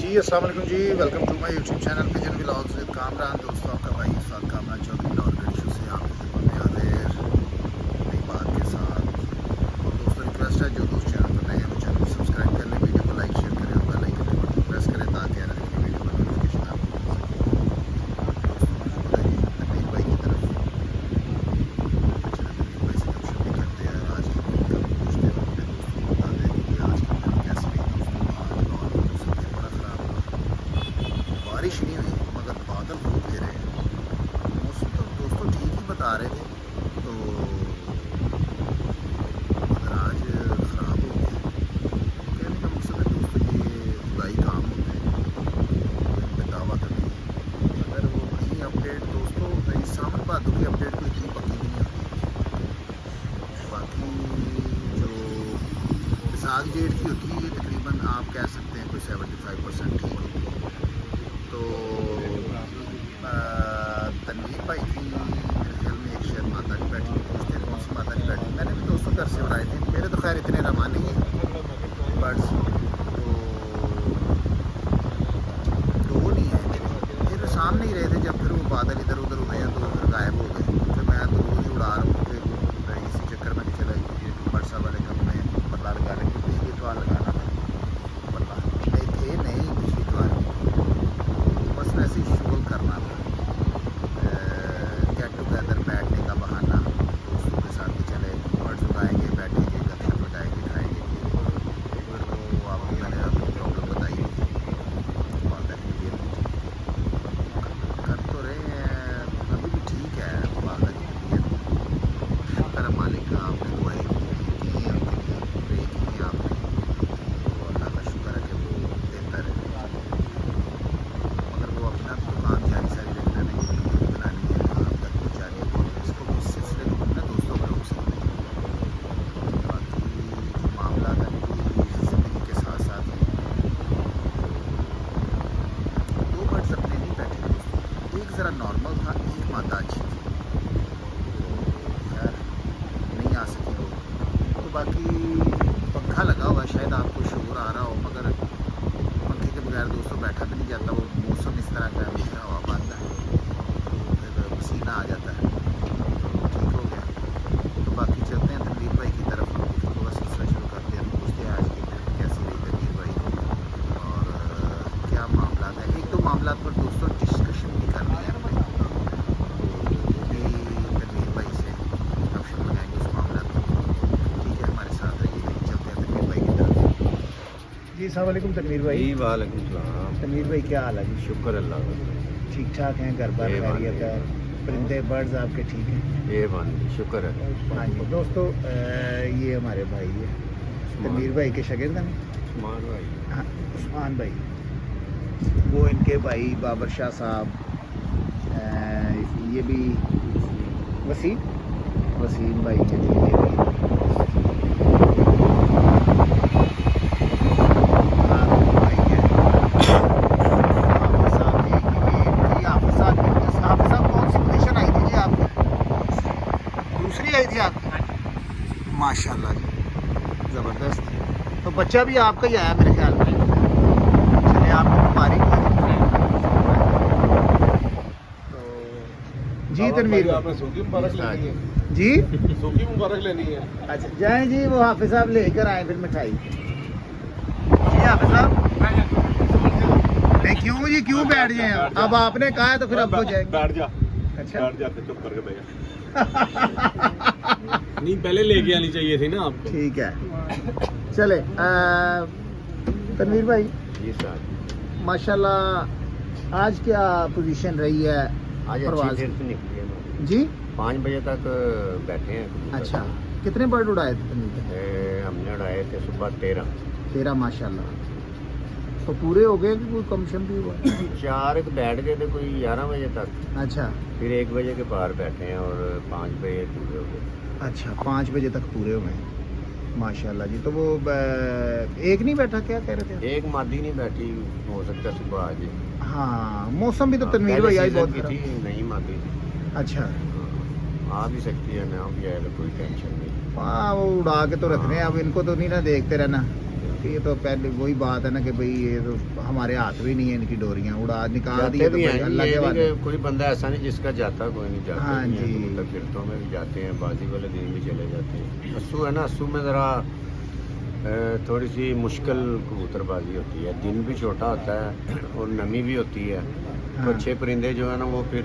जी अस्सलाम वालेकुम जी, welcome to my YouTube channel pigeon vlogs with Kamran. दोस्तों आपका भाई उस्ताद कामरान चौधरी और गणेशों से आपकी खिदमत में हाजिर नई बात के साथ। और दोस्तों रिक्वेस्ट है, जो दोस्त चैनल पर नए हैं वो चैनल को सब्सक्राइब कर लें, वीडियो को लाइक शेयर करें और बेल आइकन के बटन को प्रेस करें ताकि आने वाली वीडियो का नोटिफिकेशन आपको मिल सके। दोस्तों मौजूद है जी तनवीर भाई की तरफ। चलिए तनवीर भाई से गपशप भी करते हैं, आज की दिन का भी पूछते हैं, अपने दोस्तों को बताते हैं कि आज की दिन कैसी रही। दोस्तों आज और मौसम भी बड़ा ख़राब हुआ, बारिश नहीं हुई मगर बादल खूब घेरे हैं। मौसम तो दोस्तों ठीक ही बता रहे थे, तो मगर आज ख़राब हो गया। कहने का मकसद है दोस्तों ये खुदाई काम होते हैं, तो इन पर दावा तो नहीं। मगर वो कहीं अपडेट दोस्तों इस सावन भादों की अपडेट तो इतनी पक्की भी नहीं होती। बाकी जो विसाख जेठ की होती है ये तकरीबन आप कह सकते हैं कोई 75% ठीक होती है। तो तनवीर भाई की मेरे ख्याल में एक शायद माता जी बैठी हुई, पूछते हैं कौन सी माता जी बैठी। मैंने भी दोस्तों घर से उड़ाए थे, मेरे तो खैर इतने रमा नहीं है बर्ड्स, तो वो नहीं है मेरे। फिर सामने ही रहे थे, जब फिर वो बादल इधर उधर हुए हैं तो फिर गायब हो गए। फिर मैं तो रोज़ ही उड़ा रहा हूँ, फिर इसी चक्कर में चला बरसा वाले कम में पल्ला लगा रहे थे, पिछली तो लगाना था पल्ला नहीं थे, नहीं पिछली तो बस वैसे ही शुगल करना था, गेट टुगेदर बैठने का बहाना दोस्तों के साथ भी चले, बर्ड्स उगाएंगे, बैठेंगे, गपशप लगाएंगे, खाएंगे। फिर वो आपको मैंने अपनी प्रॉब्लम बताई थी, बादल क्लियर कर तो रहे हैं, अभी भी ठीक है बादल क्लियर। शुक्र है मालिक का, आपने दुआएं की हैं उनके लिए, प्रे की हैं आपने, तो अल्लाह का शुक्र है कि वो बेहतर है। मगर वो अपना भी तो काम जारी सारी रखना नहीं, वीडियो बनानी है, आप तक पहुँचानी है, इसको उस सिलसिले में हम ना दोस्तों को रोक सकते हैं। बाकी जो मामला है वो ज़िंदगी के साथ साथ हैं। दो बर्ड्स अपने नहीं बैठे दोस्तों, एक ज़रा नॉर्मल था, एक मादा अच्छी थी, तो खैर नहीं आ सकी वो। तो बाकी पंखा लगा हुआ है, शायद आपको शोर आ रहा हो, मगर पंखे के बगैर दोस्तों बैठा भी नहीं जाता। वो मौसम इस तरह का है, फिर हवा बंद है तो फिर पसीना आ जाता है, तो ठीक हो गया। तो बाकी चलते हैं तनवीर भाई की तरफ, गुफ्तगू का सिलसिला शुरू करते हैं, पूछते हैं आज की दिन कैसी रही तनवीर भाई को और क्या मामला है। एक दो मामला पर दोस्तों डिस्कशन भी करनी है अपने, तो वो भी तनवीर भाई से गपशप लगाएंगे उस मामला पर। ठीक है, हमारे साथ रहिएगा, चलते हैं तनवीर भाई की तरफ। जी अस्सलाम वालेकुम तनवीर भाई। जी वालेकुम सलाम। तनवीर भाई क्या हाल है जी? शुक्र अल्लाह का। ठीक ठाक हैं, घर बार ये खैरियत है, परिंदे बर्ड्स आपके ठीक हैं? ये मान शुक्र है। हाँ जी दोस्तों, ये हमारे भाई है तनवीर भाई के शागिर्द हैं। उस्मान भाई। हाँ उस्मान भाई, वो इनके भाई बाबर शाह साहब, ये भी वसीम भाई हैं जी, ये भी हारून भाई हैं, हाफिज़ साहब जी की जी, हाफिज़ साहब कौन सी पोजीशन आई थी जी आपकी? दूसरी आई थी आपकी, माशाल्लाह जी, ज़बरदस्त। तो बच्चा भी आपका ही आया मेरे ख्याल में, चलिए आपको मुबारक हो। तो जी तनवीर आपने सूखी मुबारक लेनी है, जी, सूखी मुबारक लेनी है। अच्छा जाएं जी, वो हाफिज़ साहब लेकर आए फिर मिठाई। जी हाफिज़ साहब, नहीं क्यों जी, क्यों बैठ जाए? अब आपने कहा है तो फिर अब हो जाएंगे। बैठ जा, अच्छा बैठ जा, चुप करके बैठ जा। नहीं पहले लेके आनी चाहिए थी ना आपको। ठीक है, चले तनवीर भाई जी साहब। माशाल्लाह आज क्या पोजीशन रही है आज परवाज़ अच्छी देर की? से निकली है, जी 5 बजे तक बैठे हैं। अच्छा, कितने बर्ड उड़ाए थे तनवीर भाई? हमने उड़ाए थे सुबह 13। 13 माशाल्लाह, तो पूरे हो गए कि कोई कम शम भी हुआ? 4 बैठ गए थे कोई 11 बजे तक, अच्छा फिर 1 बजे के पार बैठे हैं और 5 बजे पूरे हो गए। अच्छा, 5 बजे तक पूरे हुए हैं माशाल्लाह जी। तो वो एक नहीं बैठा, क्या कह रहे थे? एक मादी नहीं बैठी, हो सकता है सुबह आज। हाँ मौसम भी तो तनवीर पहले भाई आई सीजन बहुत की खराब। थी, नहीं मादी थी। अच्छा आ भी सकती है, ना भी आएगा, कोई टेंशन नहीं। हाँ, वो उड़ा के तो रख रहे हैं, अब इनको तो नहीं ना देखते रहना। ये तो पहले वही बात है ना कि भाई ये तो हमारे हाथ भी नहीं है इनकी डोरियां उड़ा निकाल दी जाते तो भी भाई हैं, अल्लाह ये के नहीं वाले। कि कोई बंदा ऐसा नहीं जिसका जाता कोई नहीं जाता हाँ भी हैं, जी। कबूतर फिरतों में भी जाते हैं, बाजी वाले दिन भी चले जाते हैं। अस्सू है ना, अस्सू में ज़रा थोड़ी सी मुश्किल कबूतरबाजी होती है, दिन भी छोटा होता है और नमी भी होती है। तो हाँ। अच्छे परिंदे जो है ना वो फिर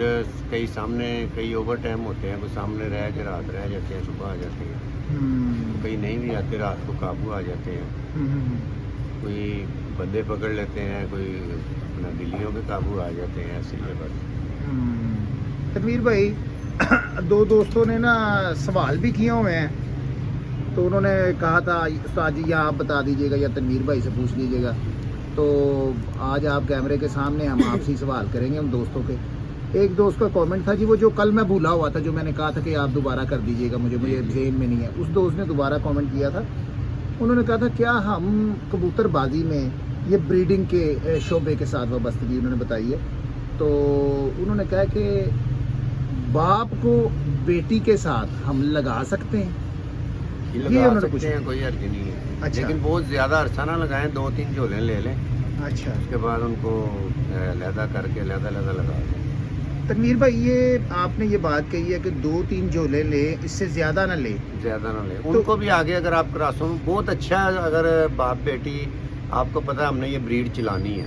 कई सामने कई ओवर टाइम होते हैं, वो सामने रह के रात रह जाते हैं, सुबह आ जाते हैं। हम्म, कई नहीं भी आते, रात को काबू आ जाते हैं। हम्म, कोई बंदे पकड़ लेते हैं, कोई अपना बिल्लियों पे काबू आ जाते हैं, ऐसे ही है बस। तनवीर भाई दो दोस्तों ने ना सवाल भी किए हुए हैं, तो उन्होंने कहा था उस्ताद जी या आप बता दीजिएगा या तनवीर भाई से पूछ लीजिएगा। तो आज आप कैमरे के सामने हम आपसे ही सवाल करेंगे उन दोस्तों के। एक दोस्त का कमेंट था जी, वो जो कल मैं भूला हुआ था, जो मैंने कहा था कि आप दोबारा कर दीजिएगा, मुझे ज़हन में नहीं है। उस दोस्त ने दोबारा कमेंट किया था, उन्होंने कहा था क्या हम कबूतरबाजी में ये ब्रीडिंग के शोबे के साथ वाबस्तगी उन्होंने बताई है। तो उन्होंने कहा कि बाप को बेटी के साथ हम लगा सकते हैं, ये ये लगा उन्होंने सकते पूछा। हैं, कोई हर्ज नहीं है। अच्छा। लेकिन बहुत ज़्यादा अरसा ना लगाएं, 2-3 झोले ले लें, अच्छा उसके बाद उनको लहदा करके लहदा लगा दें। तनवीर भाई, ये आपने ये बात कही है कि 2-3 झोले ले, इससे ज़्यादा ना ले। ज़्यादा ना लें। उनको भी आगे अगर आप क्रासों में बहुत अच्छा है, अगर बाप बेटी आपको पता है हमने ये ब्रीड चलानी है,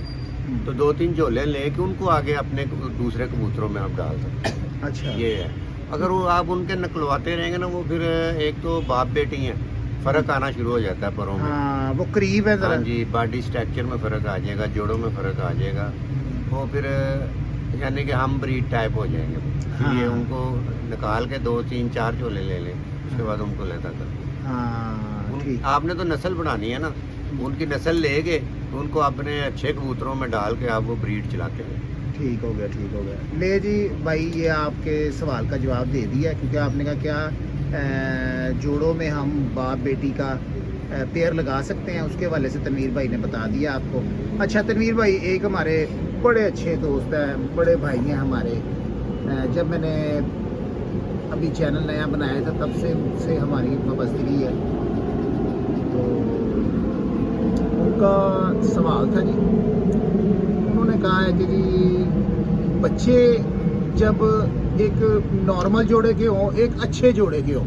तो 2-3 झोले लेके उनको आगे अपने दूसरे कबूतरों में आप डाल सकते हैं। अच्छा। ये है, अगर वो आप उनके नकलवाते रहेंगे ना, वो फिर एक तो बाप बेटी हैं, फ़र्क आना शुरू हो जाता है परों में। हाँ, वो करीब है हाँ ज़रा। जी, बॉडी स्ट्रक्चर में फ़र्क आ जाएगा, जोड़ों में फ़र्क आ जाएगा, वो फिर यानी कि हम ब्रीड टाइप हो जाएंगे। इसलिए हाँ। उनको निकाल के 2-3-4 झोले ले लें, उसके बाद उनको लेता कर दें। हाँ ठीक। आपने तो नस्ल बनानी है ना, उनकी नस्ल लेके तो उनको अपने अच्छे कबूतरों में डाल के आप वो ब्रीड चलाते हैं। ठीक हो गया, ठीक हो गया। ले जी भाई, ये आपके सवाल का जवाब दे दिया, क्योंकि आपने कहा क्या जोड़ों में हम बाप बेटी का पेयर लगा सकते हैं, उसके हवाले से तनवीर भाई ने बता दिया आपको। अच्छा तनवीर भाई, एक हमारे बड़े अच्छे दोस्त हैं, बड़े भाई हैं हमारे, जब मैंने अभी चैनल नया बनाया था तब से उनसे हमारी वाबस्तगी है। तो उनका सवाल था जी, उन्होंने कहा है कि जी बच्चे जब एक नॉर्मल जोड़े के हों, एक अच्छे जोड़े के हों,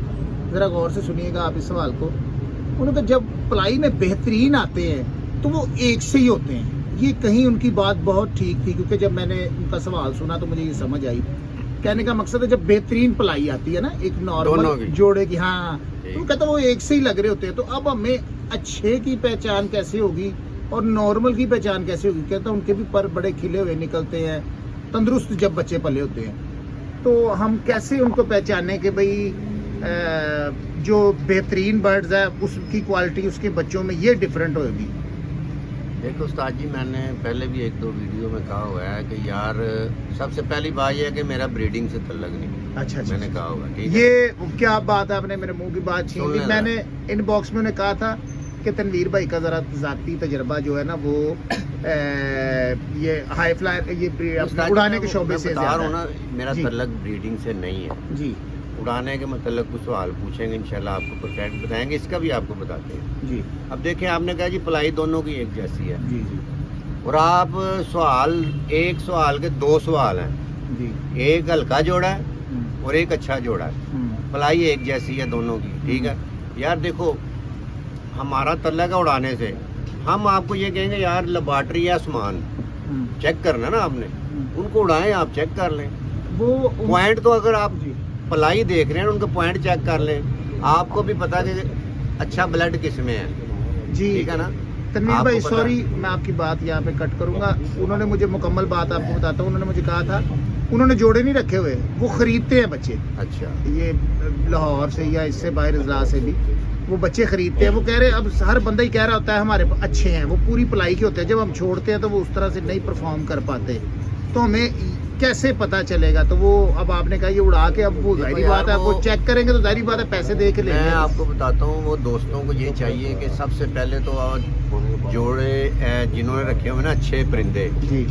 ज़रा गौर से सुनिएगा आप इस सवाल को। उन्होंने कहा जब पलाई में बेहतरीन आते हैं तो वो एक से ही होते हैं। ये कहीं उनकी बात बहुत ठीक थी, क्योंकि जब मैंने उनका सवाल सुना तो मुझे ये समझ आई। कहने का मकसद है जब बेहतरीन पलाई आती है ना एक नॉर्मल जोड़े की, हाँ, तो कहता वो एक से ही लग रहे होते हैं। तो अब हमें अच्छे की पहचान कैसे होगी और नॉर्मल की पहचान कैसे होगी? कहता उनके भी पर बड़े खिले हुए निकलते हैं, तंदुरुस्त जब बच्चे पले होते हैं, तो हम कैसे उनको पहचाने कि भाई जो बेहतरीन बर्ड्स है उसकी क्वालिटी उसके बच्चों में ये डिफरेंट होगी? देखो उस्ताद जी, मैंने पहले भी 1-2 वीडियो में कहा हुआ है कि यार सबसे पहली बात यह है कि मेरा ब्रीडिंग से तल्लक नहीं। अच्छा, मैंने कहा हुआ, ठीक है। ये क्या बात है, आपने मेरे मुंह की बात छीन ली। सुन मैंने इनबॉक्स में उन्हें कहा था कि तनवीर भाई का ज़रा ज़ाती तजर्बा जो है ना वो ये हाई फ्लायर ये उस्ताद जी, उड़ाने के मैं शोबे से बता ज़्यादा रहा हूँ है। ना, मेरा जी। तल्लक ब्रीडिंग से नहीं है। जी उड़ाने के मतलब कुछ सवाल पूछेंगे, इंशाल्लाह आपको परफेक्ट बताएंगे, इसका भी आपको बताते हैं। जी अब देखिए, आपने कहा जी पलाई दोनों की एक जैसी है, जी जी और आप एक सवाल के 2 सवाल हैं, जी। एक हल्का जोड़ा है और एक अच्छा जोड़ा है। पलाई एक जैसी है दोनों की, ठीक है यार। देखो हमारा तल्लक है उड़ाने से, हम आपको ये कहेंगे यार लेबॉर्ट्री या आसमान चेक करना ना आपने, उनको उड़ाएं, आप चेक कर लें वो पॉइंट। तो अगर आप जी पलाई देख रहे हैं उनके पॉइंट चेक कर लें, आपको भी पता कि अच्छा ब्लड किस में है, जी। ठीक है ना। तनवीर आपको भाई पता- सॉरी, मैं आपकी बात यहाँ पे कट करूंगा। उन्होंने मुझे मुकम्मल बात आपको बताता हूँ। उन्होंने मुझे कहा था उन्होंने जोड़े नहीं रखे हुए, वो खरीदते हैं बच्चे, अच्छा, ये लाहौर से या इससे बाहर अजला से भी वो बच्चे खरीदते हैं। वो कह रहे हैं अब हर बंदा ही कह रहा होता है हमारे अच्छे हैं, वो पूरी पलाई के होते हैं, जब हम छोड़ते हैं तो वो उस तरह से नहीं परफॉर्म कर पाते, तो हमें कैसे पता चलेगा? तो वो अब आपने कहा ये उड़ा के, अब वो जाहिर बात है आप वो चेक करेंगे तो जाहिर बात है पैसे दे के मैं लेंगे। आपको बताता हूँ, वो दोस्तों को ये चाहिए कि सबसे पहले तो जोड़े जिन्होंने रखे हुए ना अच्छे परिंदे, जी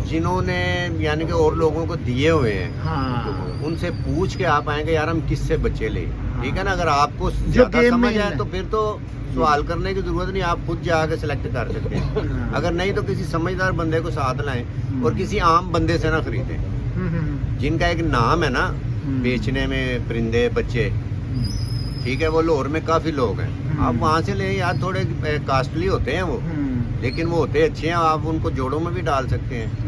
जिन्होंने यानी कि और लोगों को दिए हुए हैं, हाँ उनसे पूछ के आप आएंगे यार हम किससे बच्चे ले, ठीक है ना। अगर आपको जो ज्यादा गेम समझ में है तो फिर तो सवाल करने की जरूरत नहीं, आप खुद जाके सिलेक्ट कर सकते हैं। हाँ। अगर नहीं तो किसी समझदार बंदे को साथ लाएं और किसी आम बंदे से ना खरीदें, जिनका एक नाम है ना बेचने में परिंदे बच्चे, ठीक है। वो लाहौर में काफी लोग हैं, आप वहाँ से ले यार। थोड़े कॉस्टली होते हैं वो, लेकिन वो होते अच्छे हैं। आप उनको जोड़ों में भी डाल सकते हैं,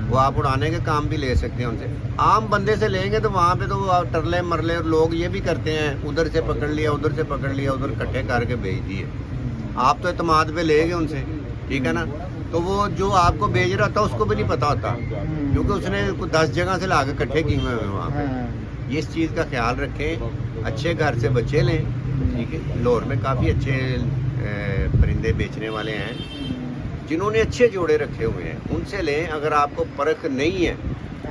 वो आप उड़ाने के काम भी ले सकते हैं उनसे। आम बंदे से लेंगे तो वहाँ पे तो वो टरले मरले लोग ये भी करते हैं, उधर से पकड़ लिया, उधर से पकड़ लिया, उधर इकट्ठे करके भेज दिए। आप तो एतमाद पे लेंगे उनसे, ठीक है ना। तो वो जो आपको भेज रहा था उसको भी नहीं पता होता, क्योंकि उसने 10 जगह से ला के इकट्ठे किए हुए हैं वहाँ पे। इस चीज़ का ख्याल रखें, अच्छे घर से बच्चे लें, ठीक है। लाहौर में काफ़ी अच्छे परिंदे बेचने वाले हैं जिन्होंने अच्छे जोड़े रखे हुए हैं, उनसे लें। अगर आपको परख नहीं है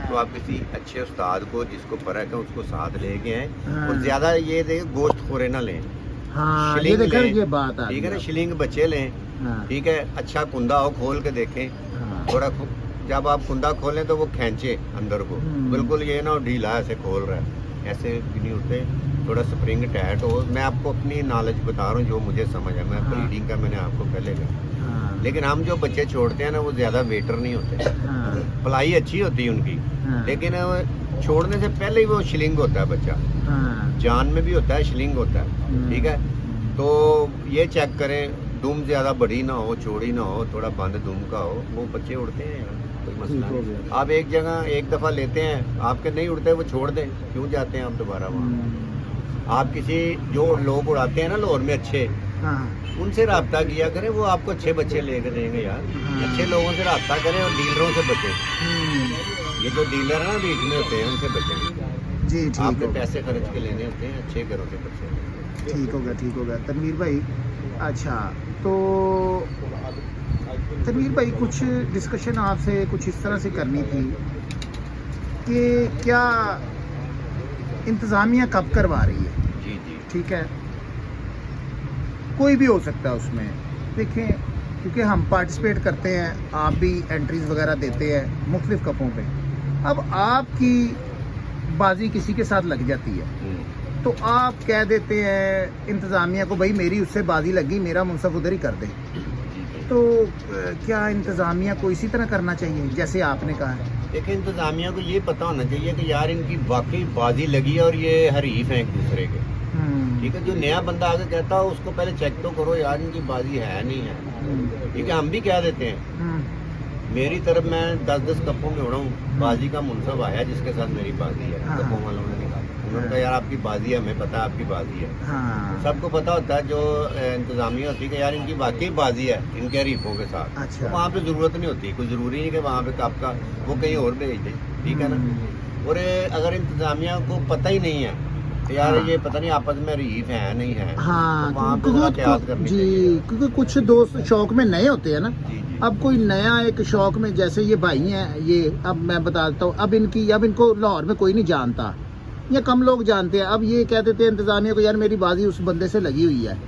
तो आप किसी अच्छे उस्ताद को, जिसको परख है, उसको साथ लेके आए। और ज़्यादा ये देखें गोश्त खोरे ना लें, शिलिंग लें, ये बात ठीक है ना। शिलिंग बच्चे लें, ठीक है। अच्छा कुंदा हो, खोल के देखें थोड़ा। जब आप कुंदा खोलें तो वो खींचे अंदर को, बिल्कुल ये ना ढीला ऐसे खोल रहा है, ऐसे भी नहीं उठते। थोड़ा स्प्रिंग टाइट हो। मैं आपको अपनी नॉलेज बता रहा हूँ जो मुझे समझ है, मैं ब्रीडिंग का मैंने आपको पहले कहा। लेकिन हम जो बच्चे छोड़ते हैं ना, वो ज़्यादा वेटर नहीं होते, पलाई अच्छी होती है उनकी, लेकिन छोड़ने से पहले ही वो शिलिंग होता है बच्चा, जान में भी होता है, शिलिंग होता है, ठीक है। तो ये चेक करें, दुम ज़्यादा बड़ी ना हो, चौड़ी ना हो, थोड़ा बंद दुम का हो, वो बच्चे उड़ते हैं यार, कोई मसला नहीं। आप एक जगह एक दफ़ा लेते हैं, आपके नहीं उड़ते, वो छोड़ दें, क्यों जाते हैं आप दोबारा वहाँ। आप किसी जो लोग उड़ाते हैं ना लाहौर में अच्छे, उनसे रब्ता किया करें, वो आपको अच्छे बच्चे लेकर देंगे यार। अच्छे लोगों से रब्ता करें और डीलरों से बचें। ये जो डीलर है ना बीच में होते हैं, उनसे बचें जी। ठीक, आपने पैसे खर्च के लेने होते हैं, अच्छे घरों से बचें। ठीक होगा तनवीर भाई। अच्छा, तो तनवीर भाई कुछ डिस्कशन आपसे कुछ इस तरह से करनी थी कि क्या इंतज़ामिया कब करवा रही है? जी जी, ठीक है, कोई भी हो सकता है उसमें। देखें, क्योंकि हम पार्टिसिपेट करते हैं, आप भी एंट्रीज वगैरह देते हैं मुख्तलिफ कपों पे। अब आपकी बाजी किसी के साथ लग जाती है तो आप कह देते हैं इंतज़ामिया को, भाई मेरी उससे बाजी लगी, मेरा मुनसफ उधर ही कर दे। तो क्या इंतज़ामिया को इसी तरह करना चाहिए जैसे आपने कहा है? देखिए, इंतज़ामिया को ये पता होना चाहिए कि यार इनकी वाकई बाजी लगी है और ये हरीफ हैं एक दूसरे के, ठीक है। जो नया बंदा आगे कहता हो उसको पहले चेक तो करो यार इनकी बाजी है नहीं है, ठीक है। हम भी कह देते हैं, मेरी तरफ मैं 10-10 कपों में उड़ा हूँ, बाजी का मुनसब आया जिसके साथ मेरी बाजी है, कपों वालों ने कहा, उन्होंने कहा यार आपकी बाजी है, हमें पता है आपकी बाजी है। सबको पता होता है जो इंतज़ामिया होती है कि यार इनकी वाकई बाजी है इनके हरीफों के साथ। अच्छा। तो वहाँ पे ज़रूरत नहीं होती, कोई ज़रूरी नहीं कि वहाँ पे आपका वो कहीं और भेज दे, ठीक है ना। और अगर इंतज़ामिया को पता ही नहीं है तो यार ये पता नहीं आपस में हरीफ है नहीं है, तो वहाँ पे एहतियात करनी चाहिए। क्योंकि कुछ दोस्त शौक में नए होते हैं ना। जी। अब कोई नया एक शौक में, जैसे ये भाई हैं, ये अब मैं बताता हूँ, अब इनको लाहौर में कोई नहीं जानता या कम लोग जानते हैं। अब ये कह देते हैं इंतज़ामिया को, यार मेरी बाजी उस बंदे से लगी हुई है।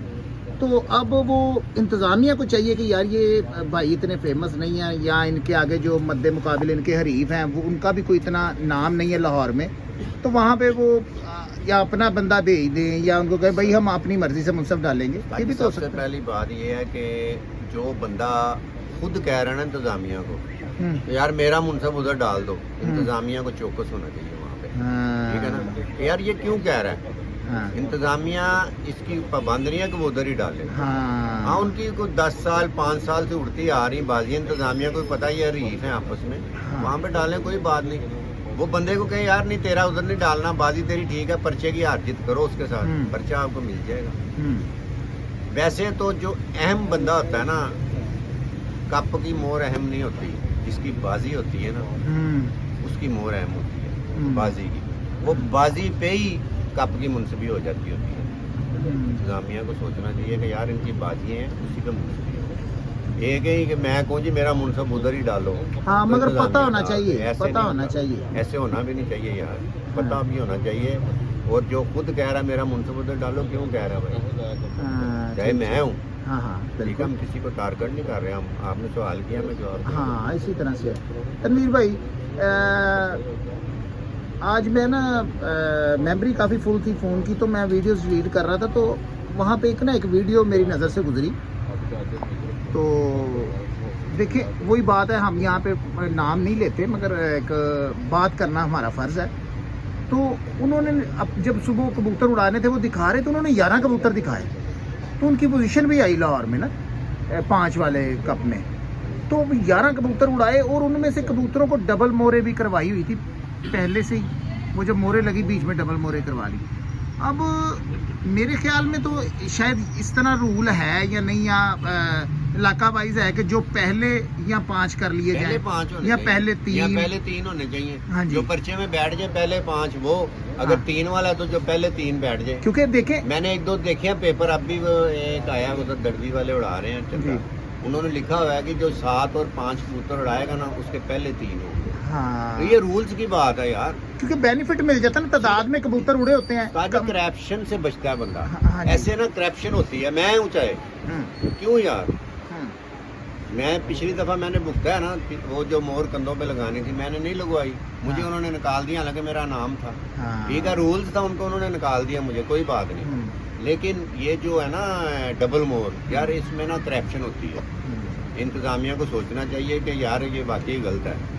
तो अब वो इंतज़ामिया को चाहिए कि यार ये भाई इतने फेमस नहीं है, या इनके आगे जो मद्दे मुकाबले इनके हरीफ हैं वो उनका भी कोई इतना नाम नहीं है लाहौर में, तो वहाँ पे वो या अपना बंदा भेज दें या उनको कहें भाई हम अपनी मर्जी से मुनसब डालेंगे। ये भी तो सबसे पहली बात ये है कि जो बंदा खुद कह रहा है ना इंतज़ामिया को, तो यार मेरा मुनसब उधर डाल दो, इंतज़ामिया को चौकस होना चाहिए वहाँ पे, ठीक है ना। यार ये क्यों कह रहा है, इंतज़ामिया इसकी पाबंद नहीं है कि वो उधर ही डाले। हाँ, उनकी कोई 10 साल 5 साल से उड़ती आ रही बाजी, इंतज़ामिया को पता ही है हरीफ है आपस में, वहाँ पे डालें, कोई बात नहीं। वो बंदे को कहें यार नहीं तेरा उधर नहीं डालना, बाजी तेरी ठीक है, पर्चे की हार जीत करो उसके साथ, पर्चा आपको मिल जाएगा। वैसे तो जो अहम बंदा होता है ना, कप की मोहर अहम नहीं होती, जिसकी बाजी होती है ना उसकी मोहर अहम होती है बाजी की। वो बाजी पे ही कप की मुनसबी हो जाती होती है। इंतज़ामिया को सोचना चाहिए कि यार इनकी बाजी हैं, उसी पे मुनसबी हो। एक ही कि मैं कहूँ जी मेरा मुनसब उधर ही डालो, हाँ, तो मगर पता इंतज़ामिया होना चाहिए, ऐसे पता नहीं होना होता। चाहिए। ऐसे होना भी नहीं चाहिए यार, पता भी होना चाहिए। और जो खुद कह रहा मेरा मुनसब उधर डालो, क्यों कह रहा भाई, चाहे मैं हूँ, ठीक है, हम किसी को टारगेट नहीं कर रहे, हम आपने सवाल किया मैं जवाब। हाँ, इसी तरह से तनवीर भाई आज मैं ना मेमोरी काफ़ी फुल थी फ़ोन की, तो मैं वीडियोस डिलीट कर रहा था, तो वहाँ पे एक वीडियो मेरी नज़र से गुजरी। तो देखिए वही बात है, हम यहाँ पे नाम नहीं लेते, मगर एक बात करना हमारा फ़र्ज़ है। तो उन्होंने अब जब सुबह कबूतर उड़ाने थे वो दिखा रहे, तो उन्होंने 11 कबूतर दिखाए, तो उनकी पोजीशन भी आई लाहौर में ना 5 वाले कप में, तो 11 कबूतर उड़ाए और उनमें से कबूतरों को डबल मोरे भी करवाई हुई थी पहले से ही। वो जब मोरे लगी बीच में डबल मोरे करवा ली। अब मेरे ख्याल में तो शायद इस तरह रूल है या नहीं, या इलाका वाइज है कि जो पहले या 5 कर लिए पहले जाए 5 होने या चाहिए। पहले 3 या पहले 3 होने चाहिए। हाँ जी। जो पर्चे में बैठ जाए पहले 5 वो, अगर हाँ। 3 वाला तो जो पहले 3 बैठ जाए। क्योंकि देखें मैंने 1-2 देखे हैं पेपर, अब भी वो एक आया उधर दड़वी वाले उड़ा रहे हैं चंदा, उन्होंने लिखा हुआ है कि जो 7 और 5 कबूतर उड़ाएगा ना उसके पहले 3 होंगे। हाँ, तो ये रूल्स की बात है यार, क्योंकि बेनिफिट मिल जाता है ना, तादाद में कबूतर उड़े होते हैं ताकि कम। करप्शन से बचता है बंदा। हाँ जी। ऐसे ना करप्शन होती है, मैं ऊंचाए हम्म, क्यों यार। हम्म, मैं पिछली दफा मैंने भुगता है ना, वो जो मोर कंधों पे लगानी थी मैंने नहीं लगवाई, मुझे हाँ। उन्होंने निकाल दिया, हालांकि मेरा नाम था। हाँ। ठीक है, रूल्स था, उनको उन्होंने निकाल दिया, मुझे कोई बात नहीं। हम्म, लेकिन ये जो है ना डबल मोर, यार इसमें ना करप्शन होती है। हम्म, इंतजामिया को सोचना चाहिए कि यार ये वाकई गलत है।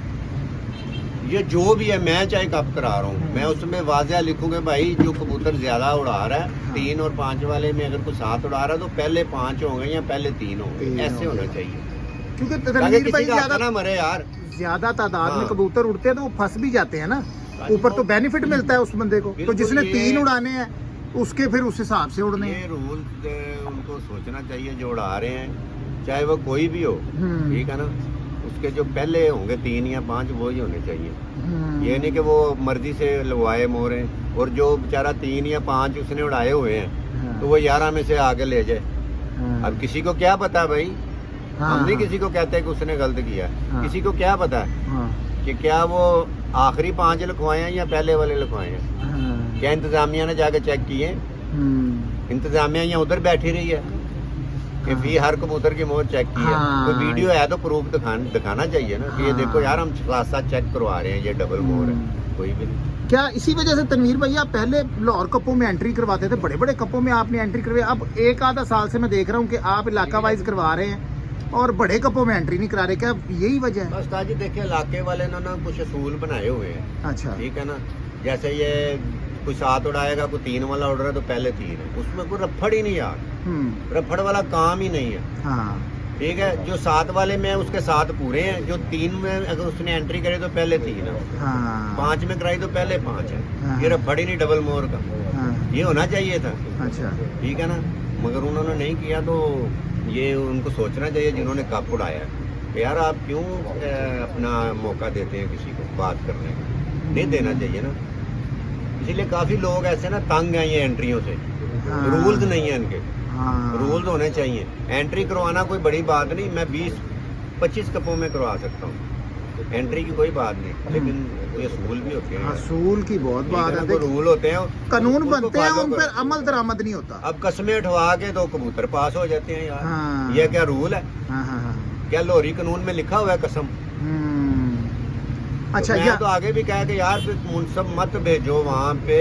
ये जो भी है, मैं चाहे कब करा रहा हूँ, मैं उसमें वाजिया लिखूंगा भाई जो कबूतर ज्यादा उड़ा रहा है, हाँ। 3 और 5 वाले में अगर कोई 7 उड़ा रहा है तो पहले 5 होंगे या पहले 3 होंगे, 3 ऐसे होना होंगे। चाहिए क्योंकि ताकि रणवीर किसी भाई का हक ज्यादा ना मरे यार। ज्यादा तादाद में हाँ। कबूतर उड़ते हैं तो वो फंस भी जाते हैं ना, हाँ, ऊपर तो वो- बेनिफिट मिलता है उस बंदे को, तो बिल्कुल, जिसने ये- 3 उड़ाने हैं उसके फिर उस हिसाब से उड़ने ये हैं। रूल उनको सोचना चाहिए जो उड़ा रहे हैं, चाहे वो कोई भी हो। हम्म, ठीक है ना, उसके जो पहले होंगे 3 या 5 वो ही होने चाहिए। हम्म, ये नहीं कि वो मर्जी से लगवाए मोरे, और जो बेचारा 3 या 5 उसने उड़ाए हुए हैं हाँ, तो वो 11 में से आगे ले जाए। हाँ, अब किसी को क्या पता भाई, हाँ, हम नहीं हाँ, किसी को कहते कि उसने गलत किया, हाँ। किसी को क्या पता है हाँ, कि क्या वो आखिरी 5 लिखवाए हैं या पहले वाले लिखवाए हैं। हाँ, क्या इंतजामिया ने जाके चेक किए? हम्म, इंतजामिया यहाँ उधर बैठी रही है कि हाँ। भी हर कबूतर की मोहर चेक की है। हाँ। कोई वीडियो है तो प्रूफ दिखाना चाहिए ना कि ये हाँ। देखो यार हम साथ साथ चेक करवा रहे हैं, ये डबल मोहर है। हम्म। कोई भी नहीं। क्या इसी वजह से तनवीर भैया पहले लाहौर कपों में एंट्री करवाते थे, बड़े बड़े कपों में आपने एंट्री करवाई, अब एक आधा साल से मैं देख रहा हूँ कि आप इलाका वाइज करवा रहे हैं और बड़े कपों में एंट्री नहीं करा रहे, क्या यही वजह है? बस ताजी देखिए, इलाके वाले ने ना कुछ असूल बनाए हुए हैं। अच्छा, ठीक है ना, जैसे ये कोई 7 उड़ाएगा, कोई 3 वाला उड़ रहा है तो पहले 3 है, उसमें कोई रफड़ ही नहीं यार, रफड़ वाला काम ही नहीं है। हाँ, ठीक है, जो 7 वाले में है उसके 7 पूरे हैं, जो 3 में अगर उसने एंट्री करे तो पहले 3 है, हाँ, 5 में कराई तो पहले 5 है। हाँ। ये रफड़ ही नहीं डबल मोर का, हाँ, ये होना चाहिए था। अच्छा, ठीक है ना, मगर उन्होंने नहीं किया, तो ये उनको सोचना चाहिए जिन्होंने कप उड़ाया है कि यार आप क्यों अपना मौका देते हैं किसी को बात करने का, नहीं देना चाहिए ना। इसीलिए काफी लोग ऐसे ना तंग हैं ये एंट्रियों से, हाँ। रूल्स नहीं है इनके, हाँ, रूल्स होने चाहिए। एंट्री करवाना कोई बड़ी बात नहीं, मैं 20-25 कपों में करवा सकता हूँ, एंट्री की कोई बात नहीं, लेकिन ये असूल भी होते हैं, असूल की बहुत बात है, कोई रूल होते हैं, कानून उनको बनते हैं, follow उन पर करो। अमल दरामद नहीं होता। अब कस्में उठवा के तो कबूतर पास हो जाते हैं यार, हाँ। ये क्या रूल है? हाँ, हाँ, हाँ, क्या लोहरी कानून में लिखा हुआ है कसम? अच्छा, तो मैं या तो आगे भी कहा कि यार फिर मुनसब मत भेजो वहाँ पे,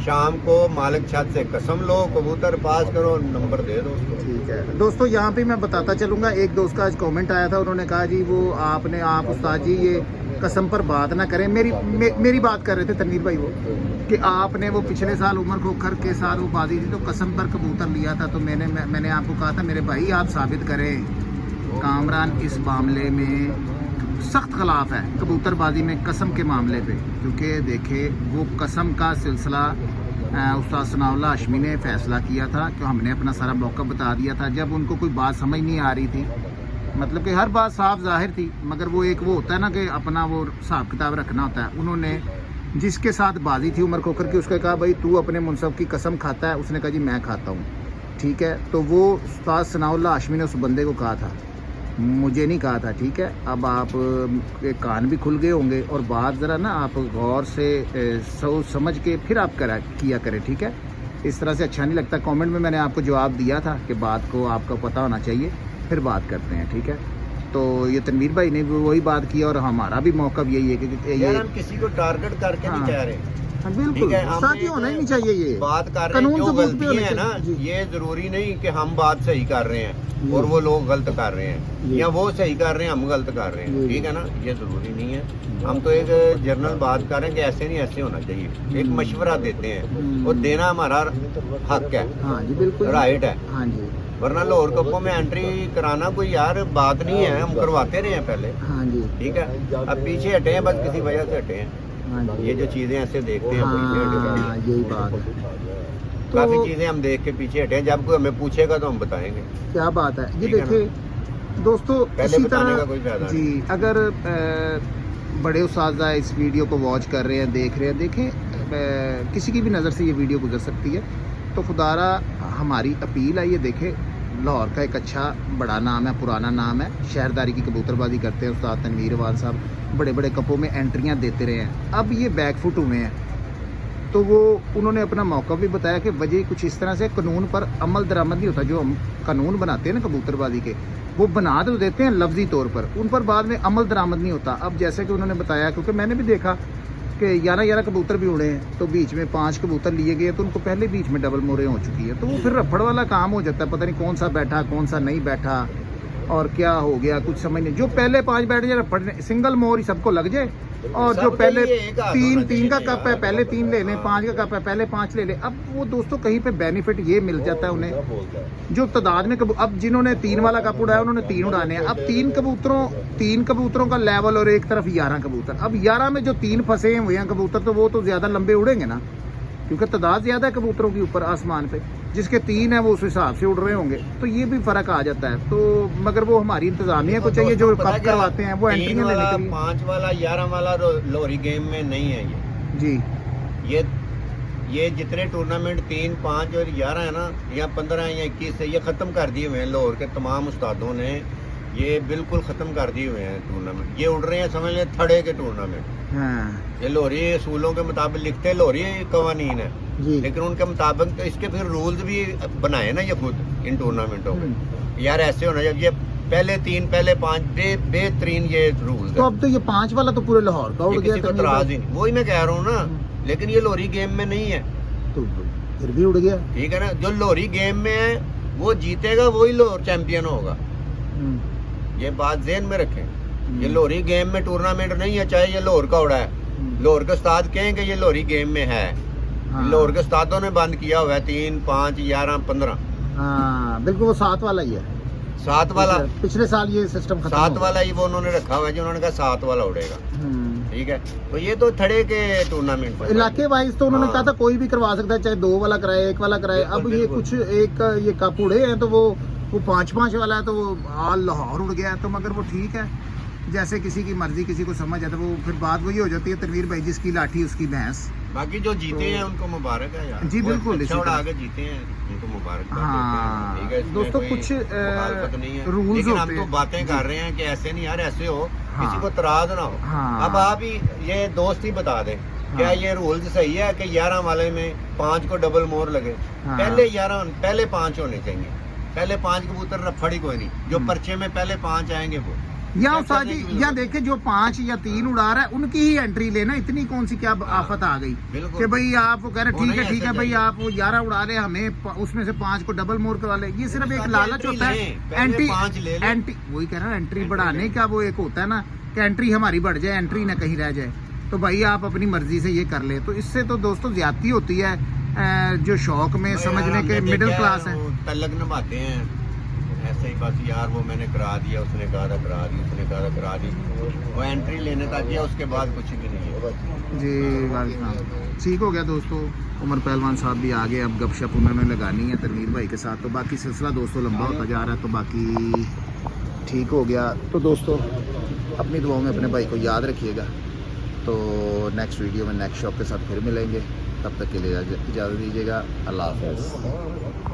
शाम को मालिक छत से कसम लो, कबूतर पास करो, नंबर दे दो उसको। ठीक है दोस्तों, यहाँ पे मैं बताता चलूँगा, एक दोस्त का आज कमेंट आया था, उन्होंने कहा जी वो आप उस्ताद जी ये कसम पर बात ना करें, मेरी बात कर रहे थे तनवीर भाई, वो कि आपने वो पिछले साल उमर खोखर के साथ वो बाजी थी तो कसम पर कबूतर लिया था, तो मैंने आपको कहा था मेरे भाई आप साबित करें। कामरान इस मामले में सख्त खिलाफ है, कबूतरबाजी में कसम के मामले पे, क्योंकि देखे वो कसम का सिलसिला उस्ताद सनाउल्लाह हाशमी ने फैसला किया था कि हमने अपना सारा मौका बता दिया था, जब उनको कोई बात समझ नहीं आ रही थी, मतलब कि हर बात साफ जाहिर थी, मगर वो एक वो होता है ना कि अपना वो हिसाब किताब रखना होता है। उन्होंने जिसके साथ बाजी थी उमर खोखर की, उसने कहा भाई तू अपने मुनसब की कसम खाता है, उसने कहा जी मैं खाता हूँ। ठीक है, तो वो उस्ताद सनाउल्लाह हाशमी ने उस बंदे को कहा था, मुझे नहीं कहा था। ठीक है, अब आप के कान भी खुल गए होंगे और बात ज़रा ना आप गौर से सोच समझ के फिर आप किया करें। ठीक है, इस तरह से अच्छा नहीं लगता। कमेंट में मैंने आपको जवाब दिया था कि बात को आपको पता होना चाहिए, फिर बात करते हैं। ठीक है। तो ये तनवीर भाई ने भी वही बात की और हमारा भी मौका भी यही है कि यार ये हम किसी को टारगेट करके हाँ। नहीं कह रहे। हाँ, बिल्कुल ठीक है, हमने साथी होना ही नहीं चाहिए ये बात कर रहे हैं कानून जो सबूत पे गलती होने है ना, चाहिए। जी। ये जरूरी नहीं कि हम बात सही कर रहे हैं जी। और वो लोग गलत कर रहे हैं, जी। या वो सही कर रहे हैं हम गलत कर रहे हैं। जी। ठीक है ना, ये जरूरी नहीं है। हम तो एक जनरल बात कर रहे हैं कि ऐसे नहीं ऐसे होना चाहिए, एक मशवरा देते हैं और देना हमारा हक है, हाँ जी बिल्कुल राइट है। हाँ जी वरना लाहौर कपों में एंट्री कराना कोई यार बात नहीं है, हम करवाते रहे हैं पहले। हाँ जी ठीक है, अब पीछे हटे हैं, बस किसी वजह से हटे हैं। हाँ जी ये जो चीजें ऐसे देखते हैं वहीं पे हटे हाँ हैं। यही बात है काफी तो चीजें हम देख के पीछे हटे हैं, जब कोई हमें पूछेगा तो हम बताएंगे। क्या बात है ये ठीक है ना? देखिए दोस्तों पहले इसी बताने तरह का कोई फायदा जी अगर बड़े उस्तादा इस वीडियो को वॉच कर रहे हैं देख रहे हैं देखें किसी की भी नज़र से ये वीडियो गुजर सकती है तो खुदारा हमारी अपील है ये देखें लाहौर का एक अच्छा बड़ा नाम है पुराना नाम है शहरदारी की कबूतरबाजी करते हैं उस्ताद तनवीर वाल साहब बड़े बड़े कपों में एंट्रियां देते रहे हैं अब ये बैकफुट हुए हैं तो वो उन्होंने अपना मौका भी बताया कि वजह कुछ इस तरह से कानून पर अमल दरामद नहीं होता जो हम कानून बनाते हैं ना कबूतरबाजी के वो बना तो देते हैं लफ्जी तौर पर उन पर बाद में अमल दरामद नहीं होता। अब जैसे कि उन्होंने बताया क्योंकि मैंने भी देखा कि 11 कबूतर भी उड़े हैं तो बीच में 5 कबूतर लिए गए तो उनको पहले बीच में डबल मोरे हो चुकी है तो वो फिर रफड़ वाला काम हो जाता है पता नहीं कौन सा बैठा कौन सा नहीं बैठा और क्या हो गया कुछ समझ नहीं। जो पहले 5 बैठ जाए रफड़ सिंगल मोर ही सबको लग जाए और जो सबका पहले ये एक हाथ होना 3 का चाहिए कप है यार। पहले 3 ले लें 5 का कप है पहले 5 ले लें। अब वो दोस्तों कहीं पे बेनिफिट ये मिल जाता है उन्हें जो तादाद में अब जिन्होंने 3 वाला कप उड़ाया उन्होंने 3 उड़ाने हैं। अब 3 कबूतरों का लेवल और एक तरफ 11 कबूतर। अब 11 में जो 3 फंसे हुए हैं कबूतर तो वो तो ज्यादा लंबे उड़ेंगे ना क्योंकि तादाद ज्यादा है कबूतरों के ऊपर आसमान पे जिसके 3 है वो उस हिसाब से उड़ रहे होंगे तो ये भी फर्क आ जाता है। तो मगर वो हमारी इंतजामिया को चाहिए जो पता कप क्या, करवाते हैं वो 3 एंट्रियां वाला, लेने के लिए 5 वाला 11 वाला लोरी गेम में नहीं है ये। जी ये जितने टूर्नामेंट 3, 5 और 11 है ना या 15 या 21 है ये खत्म कर दिए हुए हैं लाहौर के तमाम उस्तादों ने, ये बिल्कुल खत्म कर दिए हुए हैं टूर्नामेंट। ये उड़ रहे हैं समझ लें थड़े के टूर्नामेंट। हाँ ये लोहरी असूलों के मुताबिक लिखते लोहरी कवानीन है जी लेकिन उनके मुताबिक तो इसके फिर रूल्स भी बनाए ना ये खुद इन टूर्नामेंटों में। यार ऐसे होना जब ये पहले 3 पहले 5 बेहतरीन ये रूल्स तो अब तो ये 5 वाला तो पूरे लाहौर का उड़ गया किसी को तनवीर तराज भाई। ही नहीं, वही मैं कह रहा हूँ ना। लेकिन ये लोहरी गेम में नहीं है, तो फिर भी उड़ गया। ठीक है ना। जो लोहरी गेम में है वो जीतेगा वही लाहौर चैंपियन होगा, ये बात ज़हन में रखें। ये लोहरी गेम में टूर्नामेंट नहीं है, चाहे ये लाहौर का उड़ा है। लाहौर के उस्ताद कहेंगे ये लोहरी गेम में है। हाँ। लाहौर के उस्तादों ने बंद किया हुआ है 3, 5, 11, 15। हाँ बिल्कुल वो 7 वाला ही है। 7 वाला, पिछले साल ये सिस्टम खत्म 7 हो वाला ही वो उन्होंने रखा हुआ है जो उन्होंने कहा 7 वाला उड़ेगा। गया। ठीक है, तो ये तो थड़े के टूर्नामेंट पर इलाके वाइज तो उन्होंने हाँ। कहा था कोई भी करवा सकता है चाहे 2 वाला कराए 1 वाला कराए। अब बिल्कुल, ये बिल्कुल। कुछ एक ये कप उड़े हैं तो वो 5 वाला है तो वो ऑल लाहौर उड़ गया है तो मगर वो ठीक है जैसे किसी की मर्जी किसी को समझ आता है वो फिर बात वही हो जाती है तनवीर भाई जिसकी लाठी उसकी भैंस। बाकी जो जीते हैं उनको मुबारक है यार। जी, वो बिल्कुल, अच्छा इसी उड़ा तरह। के जीते हैं उनको मुबारक हाँ, ठीक है। इसमें दोस्तों, कोई कुछ, मुखालफत नहीं है। रूल्स लेकिन हम होते तो हैं। बातें कर रहे हैं कि ऐसे नहीं यार ऐसे हो, हाँ। किसी को तराज ना हो। हाँ। अब आप ही ये दोस्त ही बता दें क्या हाँ। ये रूल्स सही है कि 11 वाले में 5 को डबल मोर लगे। हाँ। पहले 5 होने चाहिए, पहले 5 कबूतर रफड़ी कोई नहीं, जो पर्चे में पहले 5 आएंगे वो या क्या उस्ताद करने की जी या जरूरत? देखे जो 5 या 3 उड़ा रहा है उनकी ही एंट्री लेना इतनी कौन सी क्या आफत आ गई बिल्कुल। कि भाई आप वो कह रहे वो ठीक नहीं है ठीक है ऐसा भाई चाहिए। आप वो 11 उड़ा रहे हमें उसमें से 5 को डबल मोर करवा ले। ये सिर्फ एक उसका लालच एंट्री होता है। लें, पहले 5 ले लें। एंट्री वही कह रहा है एंट्री एंट्री बढ़ाने लें। का वो एक होता है ना कि एंट्री हमारी बढ़ जाए एंट्री ना कहीं रह जाए तो भाई आप अपनी मर्जी से ये कर ले। तो इससे तो दोस्तों ज्यादती होती है जो शौक में समझने के मिडिल क्लास है। तलक निभाते हैं ऐसे ही बस यार वो मैंने करा दिया, उसने कहा था करा दी, उसने कहा था करा दी, वो एंट्री लेने तक किया, उसके बाद कुछ भी नहीं है। जी वालिद साहब ठीक हो गया दोस्तों। उमर पहलवान साहब भी आ गए, अब गपशप उन्होंने लगानी है तनवीर भाई के साथ। तो बाकी सिलसिला दोस्तों लंबा होता जा रहा है तो बाकी ठीक हो गया। तो दोस्तों अपनी दुआओं में अपने भाई को याद रखिएगा। तो नेक्स्ट वीडियो में नेक्स्ट शॉप के साथ फिर मिलेंगे, तब तक के लिए इजाज़त दीजिएगा। अल्लाह हाफ़िज़।